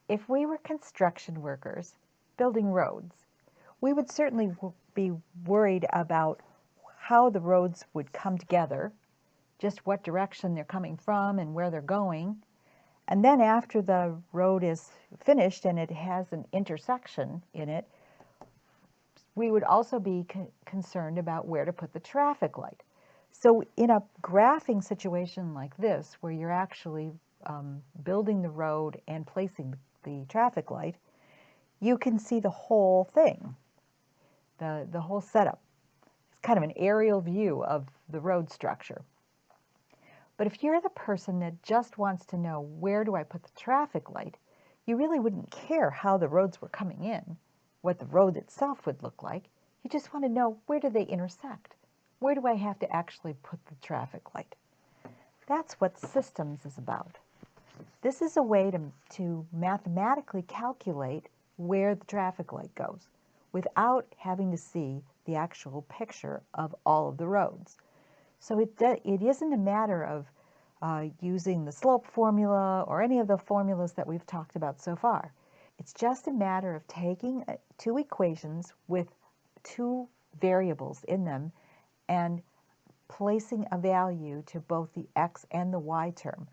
If we were construction workers building roads, we would certainly be worried about how the roads would come together, just what direction they're coming from and where they're going. And then after the road is finished and it has an intersection in it, we would also be concerned about where to put the traffic light. So in a graphing situation like this, where you're actually building the road and placing the traffic light, you can see the whole thing, the whole setup. It's kind of an aerial view of the road structure. But if you're the person that just wants to know where do I put the traffic light, you really wouldn't care how the roads were coming in, what the road itself would look like. You just want to know, where do they intersect? Where do I have to actually put the traffic light? That's what systems is about. This is a way to mathematically calculate where the traffic light goes without having to see the actual picture of all of the roads. So it isn't a matter of using the slope formula or any of the formulas that we've talked about so far. It's just a matter of taking two equations with two variables in them and placing a value to both the x and the y term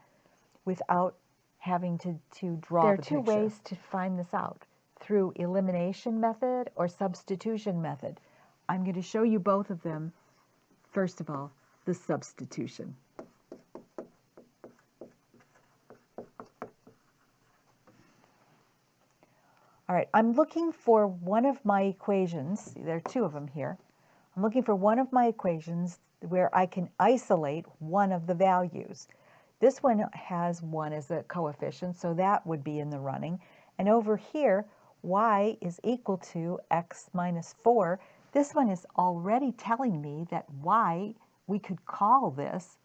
without having to draw the picture. There are two ways to find this out, through elimination method or substitution method. I'm going to show you both of them. First of all, the substitution. All right, I'm looking for one of my equations. There are two of them here. I'm looking for one of my equations where I can isolate one of the values. This one has 1 as a coefficient, so that would be in the running. And over here, y is equal to x minus 4. This one is already telling me that y, we could call this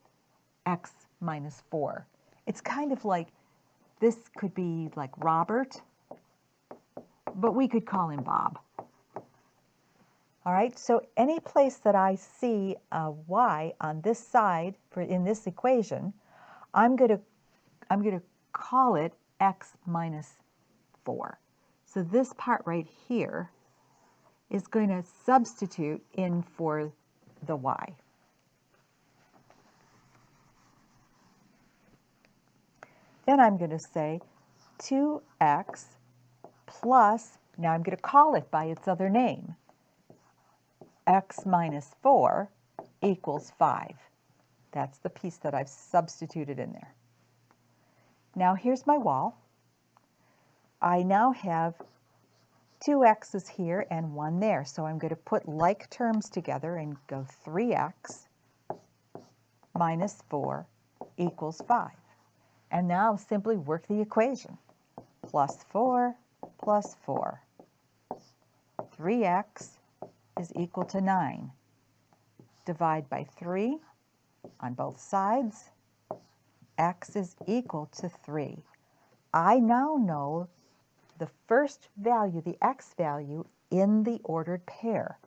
x minus 4. It's kind of like, this could be like Robert, but we could call him Bob. All right, so any place that I see a y on this side in this equation, I'm going to call it x minus 4. So this part right here is going to substitute in for the y. Then I'm going to say 2x plus, now I'm going to call it by its other name, x minus 4 equals 5. That's the piece that I've substituted in there. Now here's my wall. I now have 2 x's here and 1 there, so I'm going to put like terms together and go 3x minus 4 equals 5. And now simply work the equation. Plus 4 plus 4. 3x is equal to 9. Divide by 3 on both sides. X is equal to 3. I now know the first value, the x value, in the ordered pair.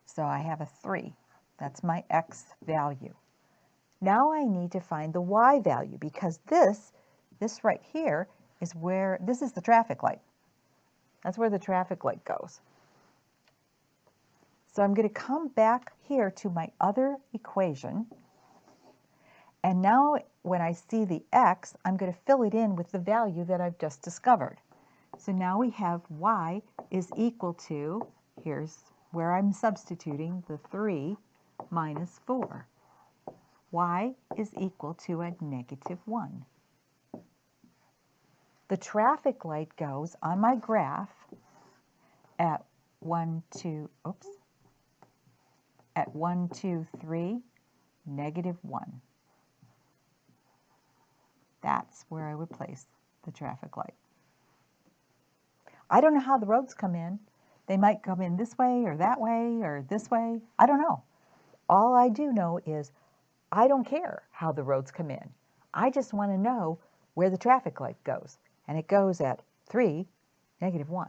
So I have a 3. That's my x value. Now I need to find the y value, because this right here is where, this is the traffic light. That's where the traffic light goes. So I'm going to come back here to my other equation. And now when I see the x, I'm going to fill it in with the value that I've just discovered. So now we have y is equal to, here's where I'm substituting the 3 minus 4. Y is equal to a negative 1. The traffic light goes on my graph at 1, 2, at 1, 2, 3, negative 1. That's where I would place the traffic light. I don't know how the roads come in. They might come in this way or that way or this way. I don't know. All I do know is I don't care how the roads come in. I just want to know where the traffic light goes. And it goes at 3, negative 1.